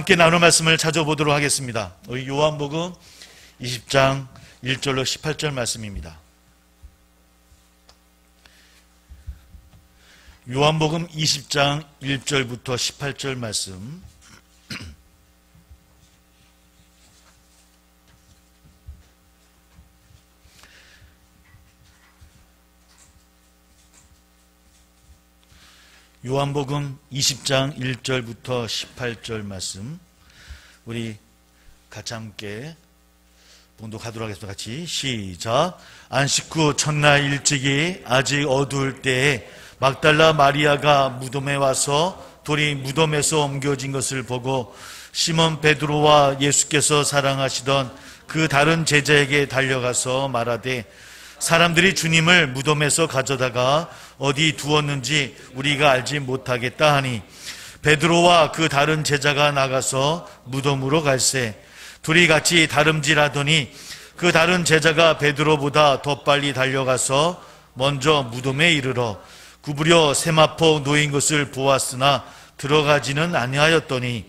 함께 나눌 말씀을 찾아보도록 하겠습니다. 우리 요한복음 20장 1절로 18절 말씀입니다. 요한복음 20장 1절부터 18절 말씀. 요한복음 20장 1절부터 18절 말씀 우리 같이 함께 봉독하도록 하겠습니다. 같이 시작. 안식 후 첫날 일찍이 아직 어두울 때에 막달라 마리아가 무덤에 와서 돌이 무덤에서 옮겨진 것을 보고 시몬 베드로와 예수께서 사랑하시던 그 다른 제자에게 달려가서 말하되 사람들이 주님을 무덤에서 가져다가 어디 두었는지 우리가 알지 못하겠다 하니 베드로와 그 다른 제자가 나가서 무덤으로 갈새 둘이 같이 다름질하더니 그 다른 제자가 베드로보다 더 빨리 달려가서 먼저 무덤에 이르러 구부려 세마포 놓인 것을 보았으나 들어가지는 아니하였더니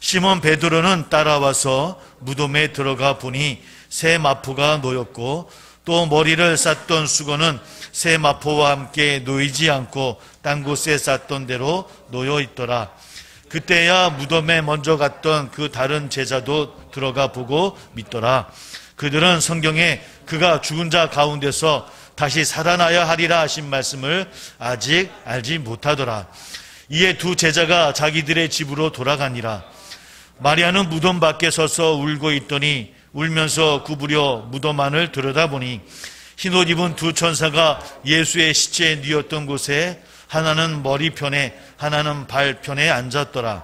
시몬 베드로는 따라와서 무덤에 들어가 보니 새 마포가 놓였고 또 머리를 쌌던 수건은 새 마포와 함께 놓이지 않고 딴 곳에 쌌던 대로 놓여 있더라. 그때야 무덤에 먼저 갔던 그 다른 제자도 들어가 보고 믿더라. 그들은 성경에 그가 죽은 자 가운데서 다시 살아나야 하리라 하신 말씀을 아직 알지 못하더라. 이에 두 제자가 자기들의 집으로 돌아가니라. 마리아는 무덤 밖에 서서 울고 있더니 울면서 구부려 무덤 안을 들여다보니 흰옷 입은 두 천사가 예수의 시체에 뉘었던 곳에 하나는 머리편에 하나는 발편에 앉았더라.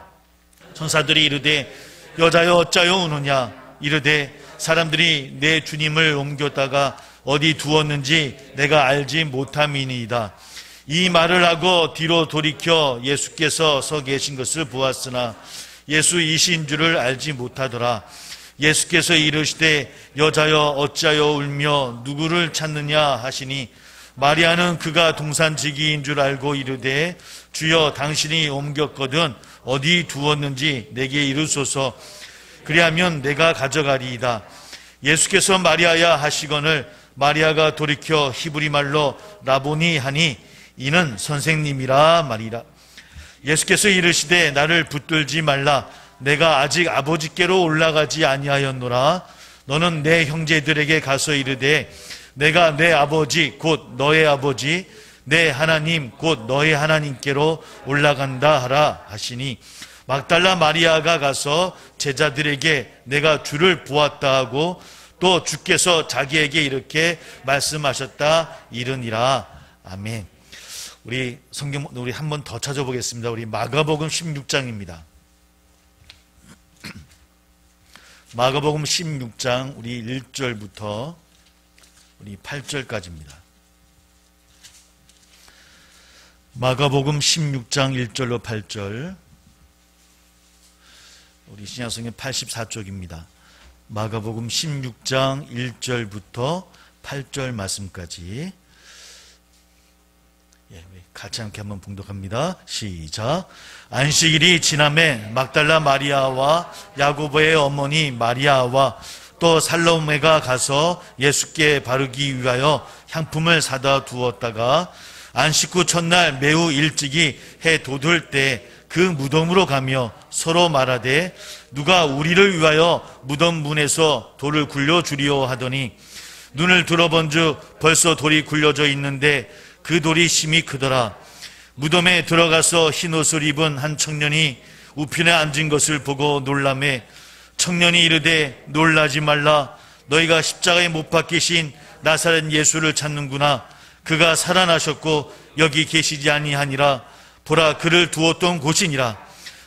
천사들이 이르되 여자여 어찌하여 우느냐. 이르되 사람들이 내 주님을 옮겼다가 어디 두었는지 내가 알지 못함이니이다. 이 말을 하고 뒤로 돌이켜 예수께서 서 계신 것을 보았으나 예수이신 줄을 알지 못하더라. 예수께서 이르시되 여자여 어찌하여 울며 누구를 찾느냐 하시니 마리아는 그가 동산지기인 줄 알고 이르되 주여 당신이 옮겼거든 어디 두었는지 내게 이르소서. 그리하면 내가 가져가리이다. 예수께서 마리아야 하시거늘 마리아가 돌이켜 히브리 말로 라보니 하니 이는 선생님이라 말이라. 예수께서 이르시되 나를 붙들지 말라. 내가 아직 아버지께로 올라가지 아니하였노라. 너는 내 형제들에게 가서 이르되 내가 내 아버지 곧 너의 아버지 내 하나님 곧 너의 하나님께로 올라간다 하라 하시니 막달라 마리아가 가서 제자들에게 내가 주를 보았다 하고 또 주께서 자기에게 이렇게 말씀하셨다 이르니라. 아멘. 우리 성경 우리 한 번 더 찾아보겠습니다. 우리 마가복음 16장입니다. 마가복음 16장 우리 1절부터 우리 8절까지입니다. 마가복음 16장 1절로 8절 우리 신약성경 84쪽입니다. 마가복음 16장 1절부터 8절 말씀까지 같이 함께 한번 봉독합니다. 시작. 안식일이 지남에 막달라 마리아와 야고보의 어머니 마리아와 또 살로메가 가서 예수께 바르기 위하여 향품을 사다 두었다가 안식 후 첫날 매우 일찍이 해 돋을 때 그 무덤으로 가며 서로 말하되 누가 우리를 위하여 무덤 문에서 돌을 굴려주리오 하더니 눈을 들어본즉 벌써 돌이 굴려져 있는데 그 돌이 심히 크더라. 무덤에 들어가서 흰옷을 입은 한 청년이 우편에 앉은 것을 보고 놀라매 청년이 이르되 놀라지 말라. 너희가 십자가에 못 박히신 나사렛 예수를 찾는구나. 그가 살아나셨고 여기 계시지 아니하니라. 보라 그를 두었던 곳이니라.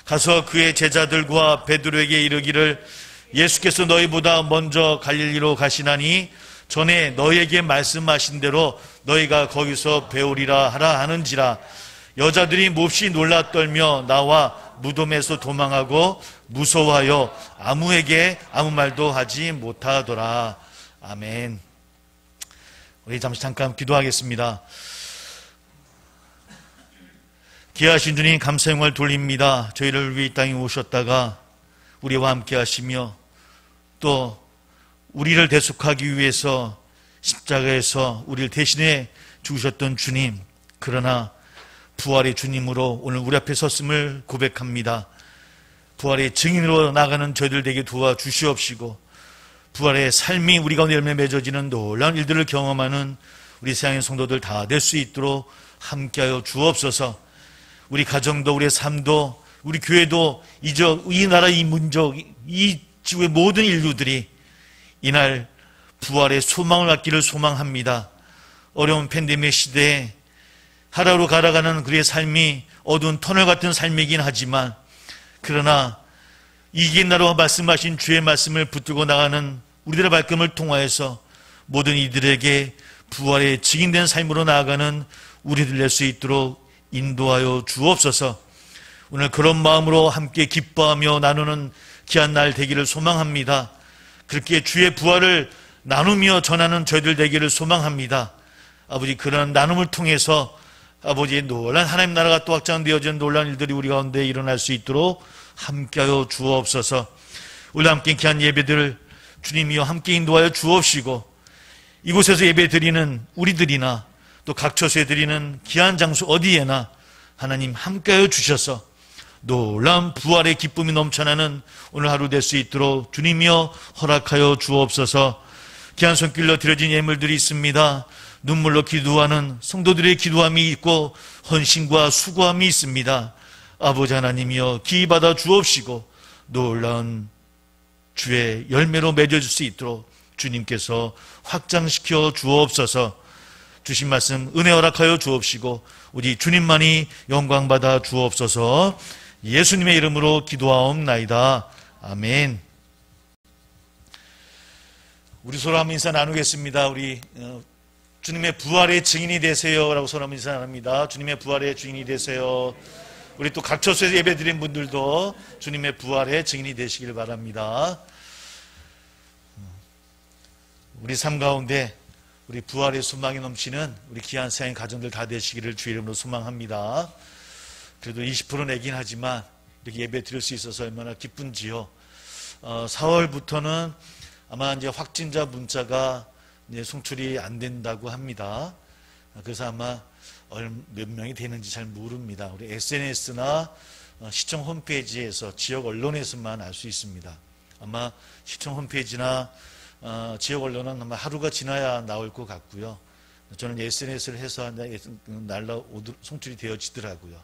가서 그의 제자들과 베드로에게 이르기를 예수께서 너희보다 먼저 갈릴리로 가시나니 전에 너희에게 말씀하신 대로 너희가 거기서 배우리라 하라 하는지라. 여자들이 몹시 놀라 떨며 나와 무덤에서 도망하고 무서워하여 아무에게 아무 말도 하지 못하더라. 아멘. 우리 잠깐 기도하겠습니다. 귀하신 주님 감사 영광을 돌립니다. 저희를 위해 이 땅에 오셨다가 우리와 함께 하시며 또 우리를 대속하기 위해서 십자가에서 우리를 대신해 죽으셨던 주님, 그러나 부활의 주님으로 오늘 우리 앞에 섰음을 고백합니다. 부활의 증인으로 나가는 저희들 되게 도와주시옵시고 부활의 삶이 우리 가운데 열매 맺어지는 놀라운 일들을 경험하는 우리 세상의 성도들 다 될 수 있도록 함께하여 주옵소서. 우리 가정도 우리의 삶도 우리 교회도 이 나라 이 민족 이 지구의 모든 인류들이 이날 부활의 소망을 갖기를 소망합니다. 어려운 팬데믹 시대에 하루하루 갈아가는 그의 삶이 어두운 터널 같은 삶이긴 하지만 그러나 이긴 나로 말씀하신 주의 말씀을 붙들고 나가는 우리들의 발걸음을 통하여서 모든 이들에게 부활의 증인된 삶으로 나아가는 우리들 될 수 있도록 인도하여 주옵소서. 오늘 그런 마음으로 함께 기뻐하며 나누는 귀한 날 되기를 소망합니다. 그렇게 주의 부활을 나누며 전하는 저희들 되기를 소망합니다. 아버지, 그런 나눔을 통해서 아버지의 놀란 하나님 나라가 또 확장되어지는 놀란 일들이 우리 가운데 일어날 수 있도록 함께하여 주옵소서. 우리 함께 귀한 예배들을 주님이여 함께 인도하여 주옵시고 이곳에서 예배 드리는 우리들이나 또 각 처소에 드리는 귀한 장소 어디에나 하나님 함께하여 주셔서 놀라운 부활의 기쁨이 넘쳐나는 오늘 하루 될 수 있도록 주님이여 허락하여 주옵소서. 귀한 손길로 드려진 예물들이 있습니다. 눈물로 기도하는 성도들의 기도함이 있고 헌신과 수고함이 있습니다. 아버지 하나님이여 기이 받아 주옵시고 놀라운 주의 열매로 맺어질 수 있도록 주님께서 확장시켜 주옵소서. 주신 말씀 은혜 허락하여 주옵시고 우리 주님만이 영광 받아 주옵소서. 예수님의 이름으로 기도하옵나이다. 아멘. 우리 서로 한번 인사 나누겠습니다. 우리 주님의 부활의 증인이 되세요 라고 서로 한번 인사 나눕니다. 주님의 부활의 증인이 되세요. 우리 또 각 처소에서 예배 드린 분들도 주님의 부활의 증인이 되시길 바랍니다. 우리 삶 가운데 우리 부활의 소망이 넘치는 우리 귀한 세상의 가정들 다 되시기를 주의 이름으로 소망합니다. 그래도 20% 내긴 하지만 이렇게 예배 드릴 수 있어서 얼마나 기쁜지요. 4월부터는 아마 이제 확진자 문자가 이제 송출이 안 된다고 합니다. 그래서 아마 몇 명이 되는지 잘 모릅니다. 우리 SNS나 시청 홈페이지에서 지역 언론에서만 알 수 있습니다. 아마 시청 홈페이지나 지역 언론은 아마 하루가 지나야 나올 것 같고요. 저는 SNS를 해서 송출이 되어지더라고요.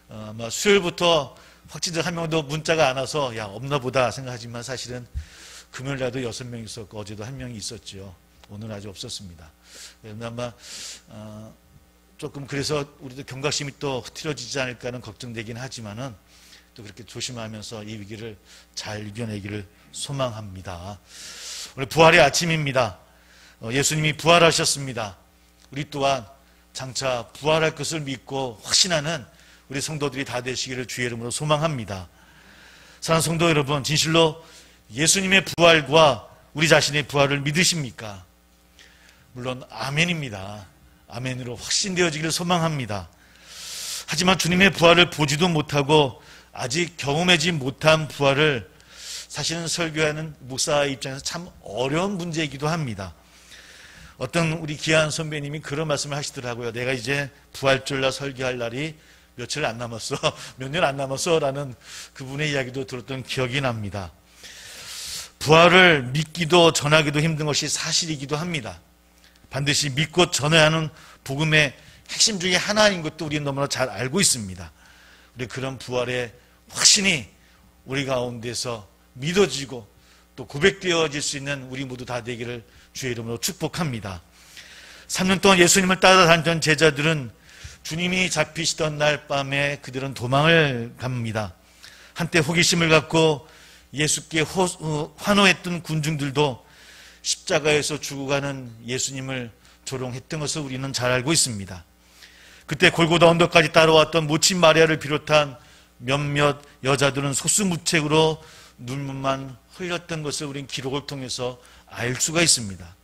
아마 수요일부터 확진자 한 명도 문자가 안 와서 야 없나 보다 생각하지만 사실은 금요일 날도 6명 있었고 어제도 1명이 있었죠. 오늘은 아직 없었습니다. 아마 조금 그래서 우리도 경각심이 또 흐트러지지 않을까 하는 걱정되긴 하지만은 또 그렇게 조심하면서 이 위기를 잘 이겨내기를 소망합니다. 오늘 부활의 아침입니다. 예수님이 부활하셨습니다. 우리 또한 장차 부활할 것을 믿고 확신하는 우리 성도들이 다 되시기를 주의 이름으로 소망합니다. 사랑하는 성도 여러분, 진실로 예수님의 부활과 우리 자신의 부활을 믿으십니까? 물론 아멘입니다. 아멘으로 확신되어지기를 소망합니다. 하지만 주님의 부활을 보지도 못하고 아직 경험하지 못한 부활을 사실은 설교하는 목사 입장에서 참 어려운 문제이기도 합니다. 어떤 우리 귀한 선배님이 그런 말씀을 하시더라고요. 내가 이제 부활절날 설교할 날이 며칠 안 남았어, 몇 년 안 남았어 라는 그분의 이야기도 들었던 기억이 납니다. 부활을 믿기도 전하기도 힘든 것이 사실이기도 합니다. 반드시 믿고 전해야 하는 복음의 핵심 중에 하나인 것도 우리는 너무나 잘 알고 있습니다. 우리 그런 부활의 확신이 우리 가운데서 믿어지고 또 고백되어질 수 있는 우리 모두 다 되기를 주의 이름으로 축복합니다. 3년 동안 예수님을 따라다니던 제자들은 주님이 잡히시던 날 밤에 그들은 도망을 갑니다. 한때 호기심을 갖고 예수께 환호했던 군중들도 십자가에서 죽어가는 예수님을 조롱했던 것을 우리는 잘 알고 있습니다. 그때 골고다 언덕까지 따라왔던 모친 마리아를 비롯한 몇몇 여자들은 속수무책으로 눈물만 흘렸던 것을 우리는 기록을 통해서 알 수가 있습니다.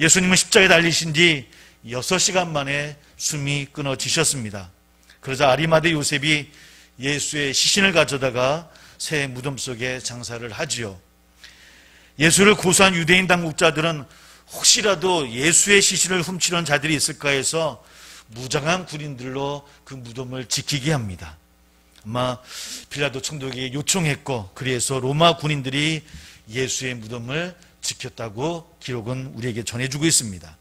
예수님은 십자가에 달리신 뒤 6시간 만에 숨이 끊어지셨습니다. 그러자 아리마대 요셉이 예수의 시신을 가져다가 새 무덤 속에 장사를 하지요. 예수를 고소한 유대인 당국자들은 혹시라도 예수의 시신을 훔치는 자들이 있을까 해서 무장한 군인들로 그 무덤을 지키게 합니다. 아마 빌라도 총독에게 요청했고, 그래서 로마 군인들이 예수의 무덤을 지켰다고 기록은 우리에게 전해주고 있습니다.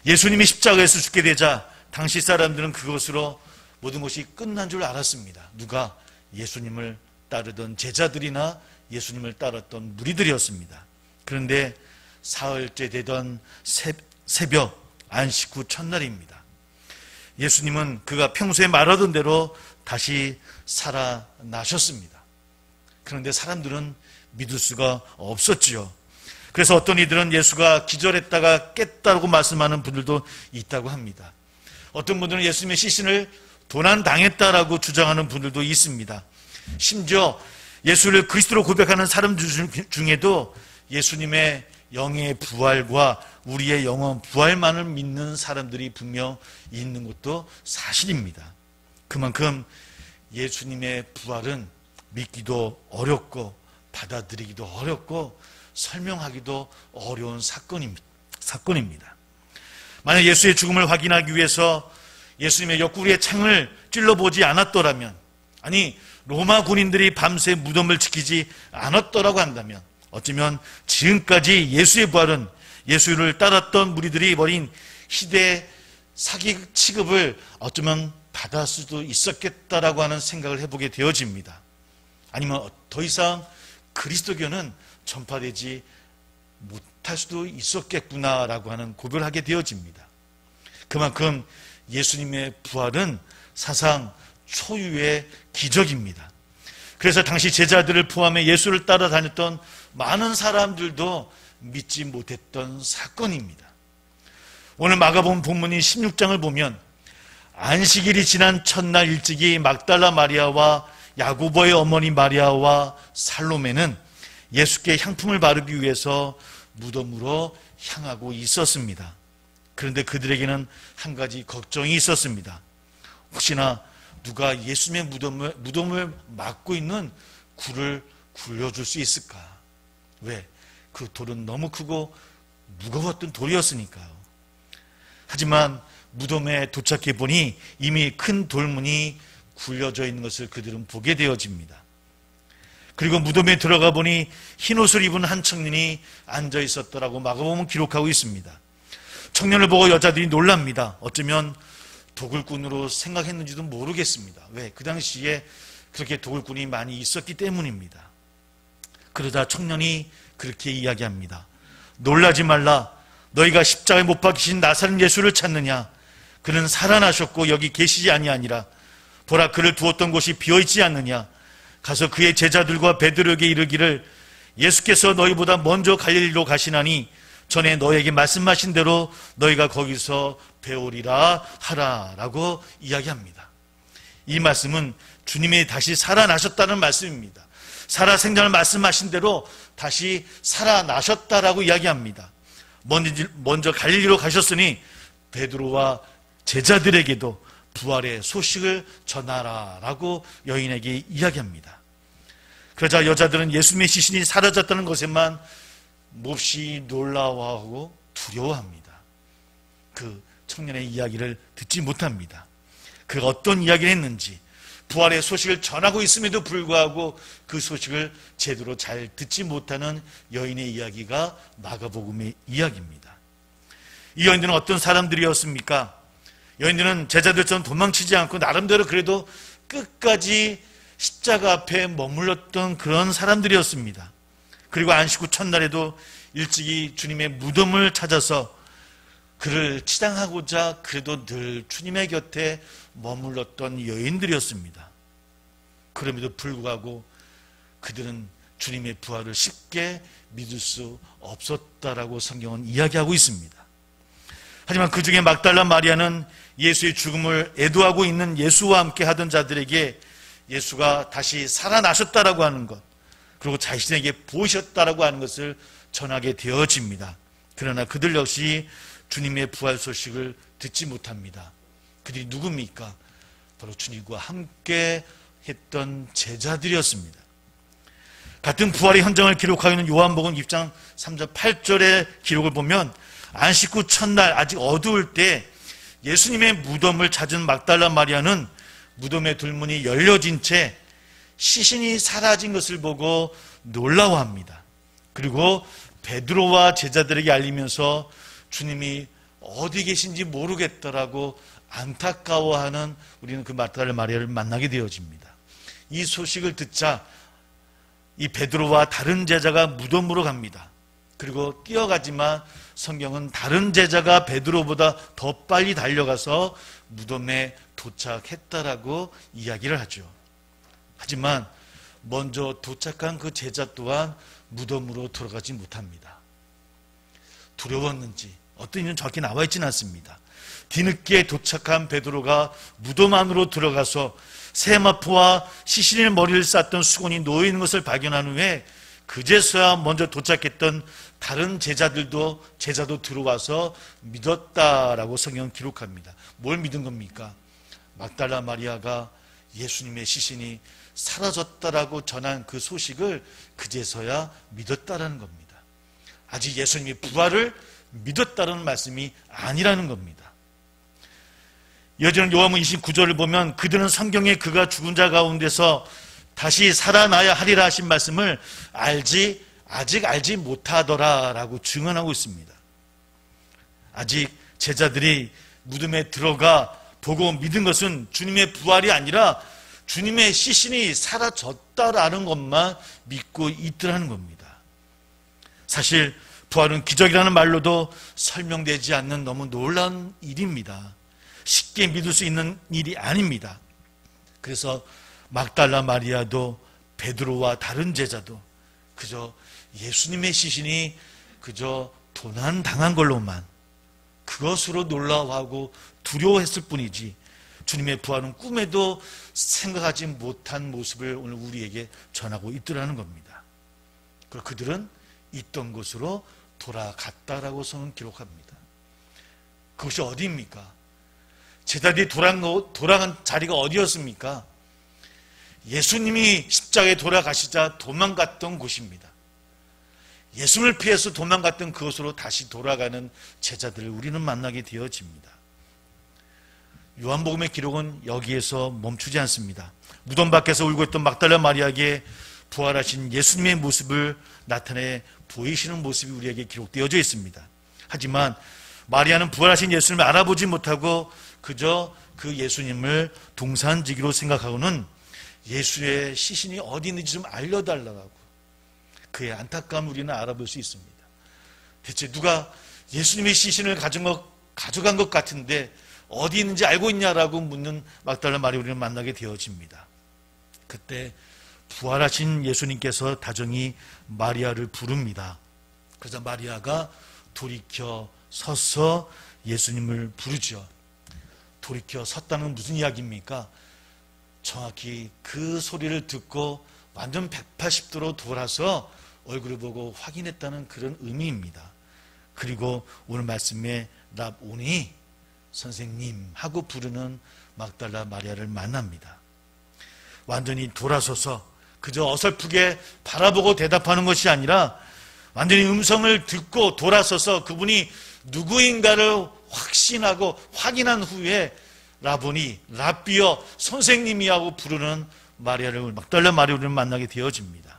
예수님이 십자가에서 죽게 되자 당시 사람들은 그것으로 모든 것이 끝난 줄 알았습니다. 누가? 예수님을 따르던 제자들이나 예수님을 따랐던 무리들이었습니다. 그런데 사흘째 되던 새벽 안식 후 첫날입니다. 예수님은 그가 평소에 말하던 대로 다시 살아나셨습니다. 그런데 사람들은 믿을 수가 없었지요. 그래서 어떤 이들은 예수가 기절했다가 깼다고 말씀하는 분들도 있다고 합니다. 어떤 분들은 예수님의 시신을 도난당했다라고 주장하는 분들도 있습니다. 심지어 예수를 그리스도로 고백하는 사람 중에도 예수님의 영의 부활과 우리의 영혼 부활만을 믿는 사람들이 분명 있는 것도 사실입니다. 그만큼 예수님의 부활은 믿기도 어렵고 받아들이기도 어렵고 설명하기도 어려운 사건입니다. 만약 예수의 죽음을 확인하기 위해서 예수님의 옆구리에 창을 찔러보지 않았더라면, 아니 로마 군인들이 밤새 무덤을 지키지 않았더라고 한다면, 어쩌면 지금까지 예수의 부활은 예수를 따랐던 무리들이 벌인 희대 사기 취급을 어쩌면 받을 수도 있었겠다라고 하는 생각을 해보게 되어집니다. 아니면 더 이상 그리스도교는 전파되지 못할 수도 있었겠구나라고 하는 고백을 하게 되어집니다. 그만큼 예수님의 부활은 사상 초유의 기적입니다. 그래서 당시 제자들을 포함해 예수를 따라다녔던 많은 사람들도 믿지 못했던 사건입니다. 오늘 마가복음 본문인 16장을 보면 안식일이 지난 첫날 일찍이 막달라 마리아와 야고보의 어머니 마리아와 살로메는 예수께 향품을 바르기 위해서 무덤으로 향하고 있었습니다. 그런데 그들에게는 한 가지 걱정이 있었습니다. 혹시나 누가 예수님의 무덤을 막고 있는 굴을 굴려줄 수 있을까? 왜? 그 돌은 너무 크고 무거웠던 돌이었으니까요. 하지만 무덤에 도착해 보니 이미 큰 돌문이 굴려져 있는 것을 그들은 보게 되어집니다. 그리고 무덤에 들어가 보니 흰옷을 입은 한 청년이 앉아 있었더라고 마가복음은 기록하고 있습니다. 청년을 보고 여자들이 놀랍니다. 어쩌면 도굴꾼으로 생각했는지도 모르겠습니다. 왜? 그 당시에 그렇게 도굴꾼이 많이 있었기 때문입니다. 그러자 청년이 그렇게 이야기합니다. 놀라지 말라. 너희가 십자가에 못 박히신 나사렛 예수를 찾느냐? 그는 살아나셨고 여기 계시지 아니하니라. 보라, 그를 두었던 곳이 비어있지 않느냐? 가서 그의 제자들과 베드로에게 이르기를 예수께서 너희보다 먼저 갈릴리로 가시나니 전에 너에게 말씀하신 대로 너희가 거기서 배우리라 하라라고 이야기합니다. 이 말씀은 주님이 다시 살아나셨다는 말씀입니다. 살아생전을 말씀하신 대로 다시 살아나셨다라고 이야기합니다. 먼저 갈릴리로 가셨으니 베드로와 제자들에게도 부활의 소식을 전하라라고 여인에게 이야기합니다. 그러자 여자들은 예수님의 시신이 사라졌다는 것에만 몹시 놀라워하고 두려워합니다. 그 청년의 이야기를 듣지 못합니다. 그가 어떤 이야기를 했는지, 부활의 소식을 전하고 있음에도 불구하고 그 소식을 제대로 잘 듣지 못하는 여인의 이야기가 마가복음의 이야기입니다. 이 여인들은 어떤 사람들이었습니까? 여인들은 제자들처럼 도망치지 않고 나름대로 그래도 끝까지 십자가 앞에 머물렀던 그런 사람들이었습니다. 그리고 안식 후 첫날에도 일찍이 주님의 무덤을 찾아서 그를 치장하고자 그래도 늘 주님의 곁에 머물렀던 여인들이었습니다. 그럼에도 불구하고 그들은 주님의 부활을 쉽게 믿을 수 없었다라고 성경은 이야기하고 있습니다. 하지만 그 중에 막달라 마리아는 예수의 죽음을 애도하고 있는 예수와 함께 하던 자들에게 예수가 다시 살아나셨다라고 하는 것, 그리고 자신에게 보이셨다라고 하는 것을 전하게 되어집니다. 그러나 그들 역시 주님의 부활 소식을 듣지 못합니다. 그들이 누굽니까? 바로 주님과 함께 했던 제자들이었습니다. 같은 부활의 현장을 기록하고 있는 요한복음 6장 3절 8절의 기록을 보면 안식 후 첫날 아직 어두울 때 예수님의 무덤을 찾은 막달라 마리아는 무덤의 둘문이 열려진 채 시신이 사라진 것을 보고 놀라워합니다. 그리고 베드로와 제자들에게 알리면서 주님이 어디 계신지 모르겠더라고 안타까워하는 우리는 그 막달라 마리아를 만나게 되어집니다. 이 소식을 듣자 이 베드로와 다른 제자가 무덤으로 갑니다. 그리고 뛰어가지만 성경은 다른 제자가 베드로보다 더 빨리 달려가서 무덤에 도착했다라고 이야기를 하죠. 하지만 먼저 도착한 그 제자 또한 무덤으로 들어가지 못합니다. 두려웠는지 어떤 이유는 정확히 나와 있지는 않습니다. 뒤늦게 도착한 베드로가 무덤 안으로 들어가서 세마포와 시신의 머리를 쌌던 수건이 놓여있는 것을 발견한 후에 그제서야 먼저 도착했던 다른 제자도 들어와서 믿었다라고 성경은 기록합니다. 뭘 믿은 겁니까? 막달라 마리아가 예수님의 시신이 사라졌다라고 전한 그 소식을 그제서야 믿었다라는 겁니다. 아직 예수님이 부활을 믿었다는 말씀이 아니라는 겁니다. 이어지는 요한복음 29절을 보면 그들은 성경에 그가 죽은 자 가운데서 다시 살아나야 하리라 하신 말씀을 아직 알지 못하더라라고 증언하고 있습니다. 아직 제자들이 무덤에 들어가 보고 믿은 것은 주님의 부활이 아니라 주님의 시신이 사라졌다라는 것만 믿고 있더라는 겁니다. 사실 부활은 기적이라는 말로도 설명되지 않는 너무 놀라운 일입니다. 쉽게 믿을 수 있는 일이 아닙니다. 그래서 막달라 마리아도 베드로와 다른 제자도 그저 예수님의 시신이 그저 도난당한 걸로만 그것으로 놀라워하고 두려워했을 뿐이지 주님의 부활은 꿈에도 생각하지 못한 모습을 오늘 우리에게 전하고 있더라는 겁니다. 그리고 그들은 있던 곳으로 돌아갔다라고 성은 기록합니다. 그것이 어디입니까? 제자들이 돌아간 자리가 어디였습니까? 예수님이 십자가에 돌아가시자 도망갔던 곳입니다. 예수님을 피해서 도망갔던 그곳으로 다시 돌아가는 제자들을 우리는 만나게 되어집니다. 요한복음의 기록은 여기에서 멈추지 않습니다. 무덤 밖에서 울고 있던 막달라 마리아에게 부활하신 예수님의 모습을 나타내 보이시는 모습이 우리에게 기록되어져 있습니다. 하지만 마리아는 부활하신 예수님을 알아보지 못하고 그저 그 예수님을 동산지기로 생각하고는 예수의 시신이 어디 있는지 좀 알려달라고 그의 안타까움 우리는 알아볼 수 있습니다. 대체 누가 예수님의 시신을 가져간 것 같은데 어디 있는지 알고 있냐라고 묻는 막달라 마리아 우리는 만나게 되어집니다. 그때 부활하신 예수님께서 다정히 마리아를 부릅니다. 그래서 마리아가 돌이켜 서서 예수님을 부르죠. 돌이켜 섰다는 무슨 이야기입니까? 정확히 그 소리를 듣고 완전 180도로 돌아서 얼굴을 보고 확인했다는 그런 의미입니다. 그리고 오늘 말씀에 랍오니 선생님 하고 부르는 막달라 마리아를 만납니다. 완전히 돌아서서 그저 어설프게 바라보고 대답하는 것이 아니라 완전히 음성을 듣고 돌아서서 그분이 누구인가를 확신하고 확인한 후에 라보니, 랍비여, 선생님이라고 부르는 마리아를 막달라 마리아를 만나게 되어집니다.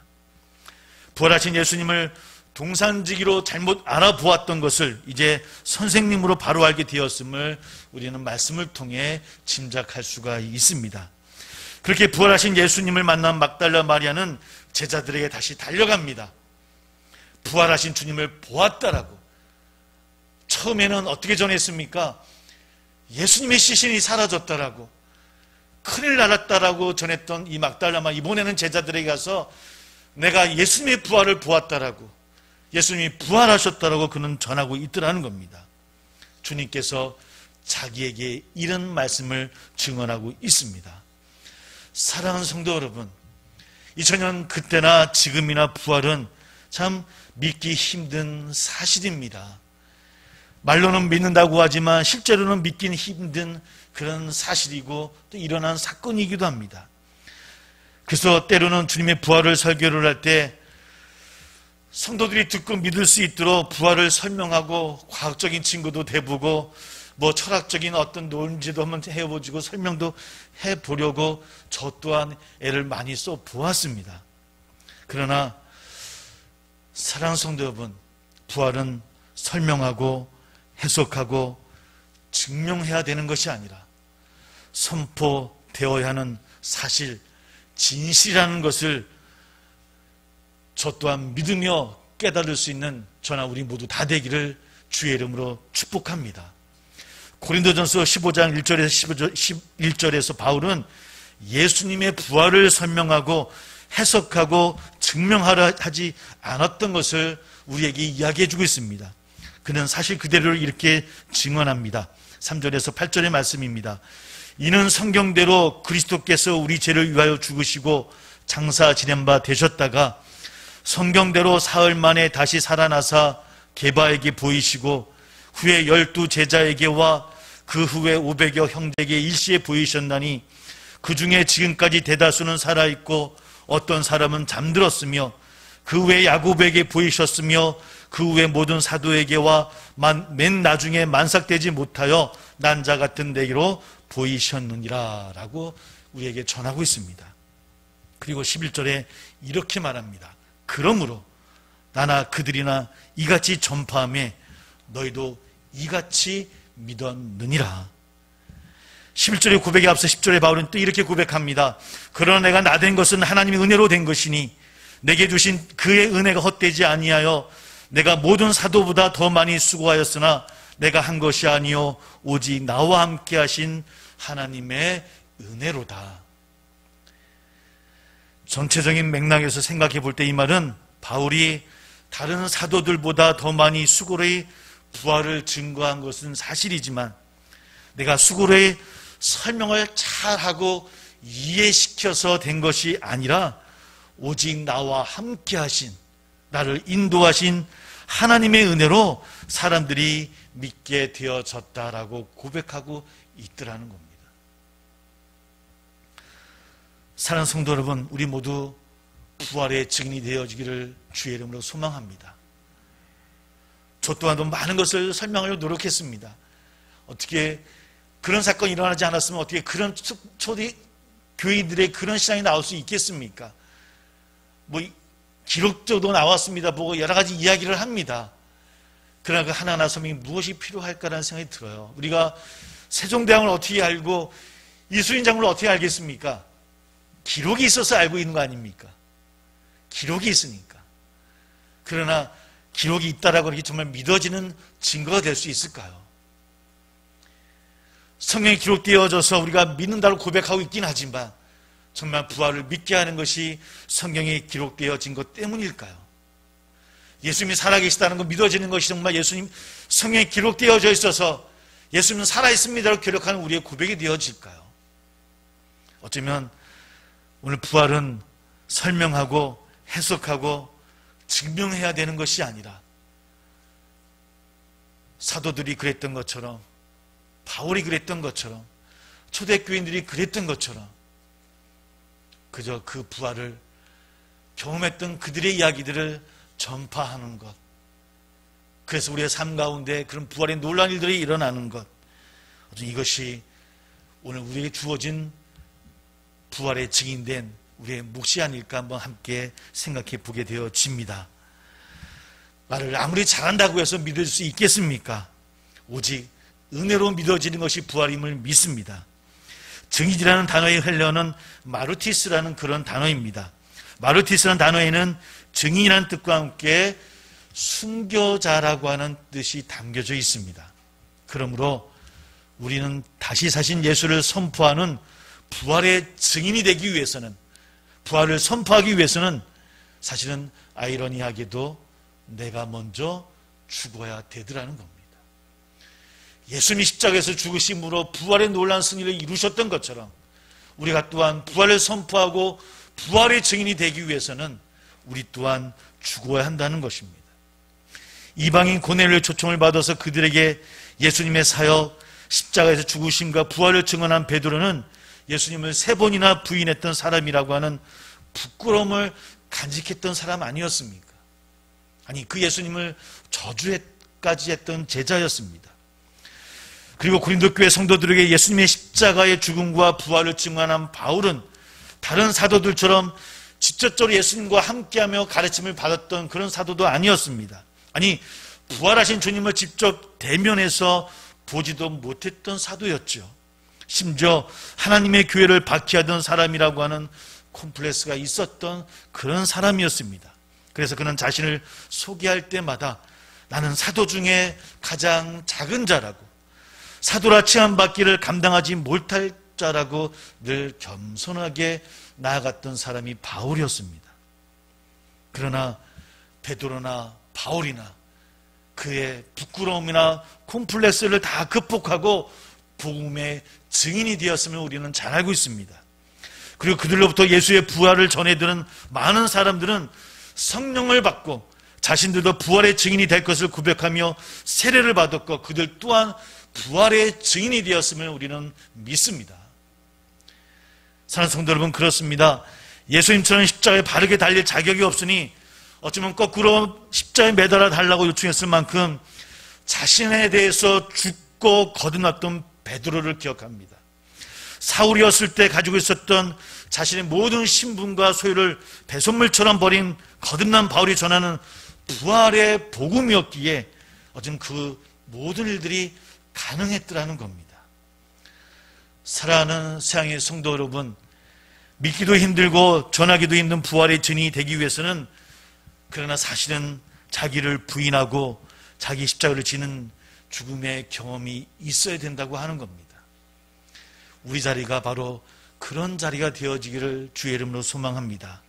부활하신 예수님을 동산지기로 잘못 알아보았던 것을 이제 선생님으로 바로 알게 되었음을 우리는 말씀을 통해 짐작할 수가 있습니다. 그렇게 부활하신 예수님을 만난 막달라 마리아는 제자들에게 다시 달려갑니다. 부활하신 주님을 보았다라고. 처음에는 어떻게 전했습니까? 예수님의 시신이 사라졌다라고, 큰일 날았다라고 전했던 이 막달라 마리아, 이번에는 제자들에게 가서 내가 예수님의 부활을 보았다라고, 예수님이 부활하셨다라고 그는 전하고 있더라는 겁니다. 주님께서 자기에게 이런 말씀을 증언하고 있습니다. 사랑하는 성도 여러분, 2000년 그때나 지금이나 부활은 참 믿기 힘든 사실입니다. 말로는 믿는다고 하지만 실제로는 믿기는 힘든 그런 사실이고 또 일어난 사건이기도 합니다. 그래서 때로는 주님의 부활을 설교를 할 때 성도들이 듣고 믿을 수 있도록 부활을 설명하고 과학적인 증거도 대보고 뭐 철학적인 어떤 논지도 한번 해보고 설명도 해보려고 저 또한 애를 많이 써 보았습니다. 그러나 사랑하는 성도 여러분, 부활은 설명하고 해석하고 증명해야 되는 것이 아니라 선포되어야 하는 사실, 진실이라는 것을 저 또한 믿으며 깨달을 수 있는 저나 우리 모두 다 되기를 주의 이름으로 축복합니다. 고린도전서 15장 1절에서 11절에서 바울은 예수님의 부활을 설명하고 해석하고 증명하라 하지 않았던 것을 우리에게 이야기해 주고 있습니다. 그는 사실 그대로를 이렇게 증언합니다. 3절에서 8절의 말씀입니다. 이는 성경대로 그리스도께서 우리 죄를 위하여 죽으시고 장사 지낸 바 되셨다가 성경대로 사흘 만에 다시 살아나사 게바에게 보이시고 후에 12 제자에게와 그 후에 500여 형제에게 일시에 보이셨나니 그 중에 지금까지 대다수는 살아있고 어떤 사람은 잠들었으며 그 후에 야곱에게 보이셨으며 그 후에 모든 사도에게와 맨 나중에 만삭되지 못하여 난자 같은 내게로 보이셨느니라 라고 우리에게 전하고 있습니다. 그리고 11절에 이렇게 말합니다. 그러므로 나나 그들이나 이같이 전파하며 너희도 이같이 믿었느니라. 11절의 고백에 앞서 10절에 바울은 또 이렇게 고백합니다. 그러나 내가 나된 것은 하나님의 은혜로 된 것이니 내게 주신 그의 은혜가 헛되지 아니하여 내가 모든 사도보다 더 많이 수고하였으나 내가 한 것이 아니요 오직 나와 함께 하신 하나님의 은혜로다. 전체적인 맥락에서 생각해 볼 때 이 말은 바울이 다른 사도들보다 더 많이 수고로의 부활을 증거한 것은 사실이지만 내가 수고로의 설명을 잘하고 이해시켜서 된 것이 아니라 오직 나와 함께 하신, 나를 인도하신 하나님의 은혜로 사람들이 믿게 되어졌다라고 고백하고 있더라는 겁니다. 사랑하는 성도 여러분, 우리 모두 부활의 증인이 되어지기를 주의 이름으로 소망합니다. 저 또한도 많은 것을 설명하려고 노력했습니다. 어떻게 그런 사건이 일어나지 않았으면 어떻게 그런 초대 교인들의 그런 신앙이 나올 수 있겠습니까? 뭐 기록적도 나왔습니다. 보고 여러 가지 이야기를 합니다. 그러나 그 하나하나 설명이 무엇이 필요할까라는 생각이 들어요. 우리가 세종대왕을 어떻게 알고 이순신 장군을 어떻게 알겠습니까? 기록이 있어서 알고 있는 거 아닙니까? 기록이 있으니까. 그러나 기록이 있다라고 이렇게 정말 믿어지는 증거가 될 수 있을까요? 성경에 기록되어져서 우리가 믿는다고 고백하고 있긴 하지만 정말 부활을 믿게 하는 것이 성경에 기록되어진 것 때문일까요? 예수님이 살아계시다는 거 믿어지는 것이 정말 예수님 성경에 기록되어져 있어서 예수님은 살아있습니다라고 기록하는 우리의 고백이 되어질까요? 어쩌면 오늘 부활은 설명하고 해석하고 증명해야 되는 것이 아니라 사도들이 그랬던 것처럼 바울이 그랬던 것처럼 초대교인들이 그랬던 것처럼 그저 그 부활을 경험했던 그들의 이야기들을 전파하는 것, 그래서 우리의 삶 가운데 그런 부활의 놀라운 일들이 일어나는 것, 이것이 오늘 우리에게 주어진 부활의 증인된 우리의 몫이 아닐까 한번 함께 생각해 보게 되어집니다. 말을 아무리 잘한다고 해서 믿을 수 있겠습니까? 오직 은혜로 믿어지는 것이 부활임을 믿습니다. 증인이라는 단어의 헬레어는 마르티스라는 그런 단어입니다. 마르티스라는 단어에는 증인이라는 뜻과 함께 순교자라고 하는 뜻이 담겨져 있습니다. 그러므로 우리는 다시 사신 예수를 선포하는 부활의 증인이 되기 위해서는, 부활을 선포하기 위해서는 사실은 아이러니하게도 내가 먼저 죽어야 되더라는 겁니다. 예수님이 십자가에서 죽으심으로 부활의 놀라운 승리를 이루셨던 것처럼 우리가 또한 부활을 선포하고 부활의 증인이 되기 위해서는 우리 또한 죽어야 한다는 것입니다. 이방인 고넬료의 초청을 받아서 그들에게 예수님의 사역, 십자가에서 죽으심과 부활을 증언한 베드로는 예수님을 3번이나 부인했던 사람이라고 하는 부끄러움을 간직했던 사람 아니었습니까? 아니, 그 예수님을 저주까지 했던 제자였습니다. 그리고 고린도 교회 성도들에게 예수님의 십자가의 죽음과 부활을 증언한 바울은 다른 사도들처럼 직접적으로 예수님과 함께하며 가르침을 받았던 그런 사도도 아니었습니다. 아니, 부활하신 주님을 직접 대면해서 보지도 못했던 사도였죠. 심지어 하나님의 교회를 박해하던 사람이라고 하는 콤플렉스가 있었던 그런 사람이었습니다. 그래서 그는 자신을 소개할 때마다 나는 사도 중에 가장 작은 자라고, 사도라 칭함받기를 감당하지 못할 자라고 늘 겸손하게 나아갔던 사람이 바울이었습니다. 그러나 베드로나 바울이나 그의 부끄러움이나 콤플렉스를 다 극복하고 복음의 증인이 되었음을 우리는 잘 알고 있습니다. 그리고 그들로부터 예수의 부활을 전해드는 많은 사람들은 성령을 받고 자신들도 부활의 증인이 될 것을 고백하며 세례를 받았고 그들 또한 부활의 증인이 되었음을 우리는 믿습니다. 사랑하는 성도 여러분, 그렇습니다. 예수님처럼 십자가에 바르게 달릴 자격이 없으니 어쩌면 거꾸로 십자가에 매달아 달라고 요청했을 만큼 자신에 대해서 죽고 거듭났던 베드로를 기억합니다. 사울이었을 때 가지고 있었던 자신의 모든 신분과 소유를 배송물처럼 버린 거듭난 바울이 전하는 부활의 복음이었기에 어쩌면 그 모든 일들이 가능했더라는 겁니다. 사랑하는 세상의 성도 여러분, 믿기도 힘들고 전하기도 힘든 부활의 증인이 되기 위해서는 그러나 사실은 자기를 부인하고 자기 십자가를 지는 죽음의 경험이 있어야 된다고 하는 겁니다. 우리 자리가 바로 그런 자리가 되어지기를 주의 이름으로 소망합니다.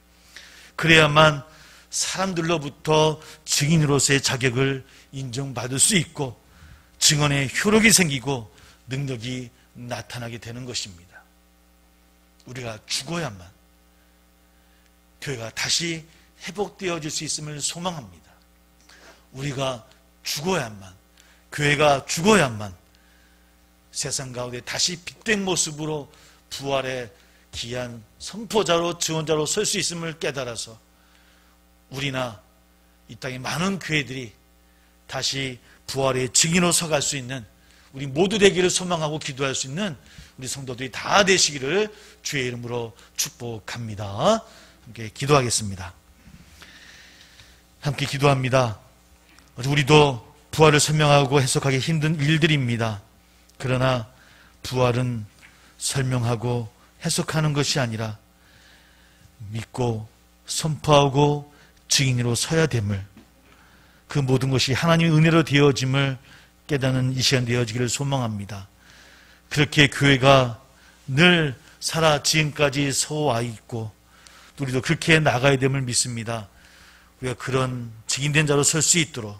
그래야만 사람들로부터 증인으로서의 자격을 인정받을 수 있고 증언의 효력이 생기고 능력이 나타나게 되는 것입니다. 우리가 죽어야만 교회가 다시 회복되어질 수 있음을 소망합니다. 우리가 죽어야만, 교회가 죽어야만 세상 가운데 다시 빛된 모습으로 부활의 귀한 선포자로 증언자로 설 수 있음을 깨달아서 우리나 이 땅의 많은 교회들이 다시 부활의 증인으로 서갈 수 있는 우리 모두 되기를 소망하고 기도할 수 있는 우리 성도들이 다 되시기를 주의 이름으로 축복합니다. 함께 기도하겠습니다. 함께 기도합니다. 우리도 부활을 설명하고 해석하기 힘든 일들입니다. 그러나 부활은 설명하고 해석하는 것이 아니라 믿고 선포하고 증인으로 서야 됨을, 그 모든 것이 하나님의 은혜로 되어짐을 깨닫는 이 시간 되어지기를 소망합니다. 그렇게 교회가 늘 살아 지금까지 서와 있고 우리도 그렇게 나가야 됨을 믿습니다. 우리가 그런 증인된 자로 설 수 있도록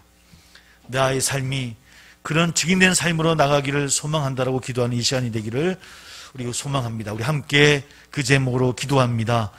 나의 삶이 그런 증인된 삶으로 나가기를 소망한다라고 기도하는 이 시간이 되기를 우리가 소망합니다. 우리 함께 그 제목으로 기도합니다.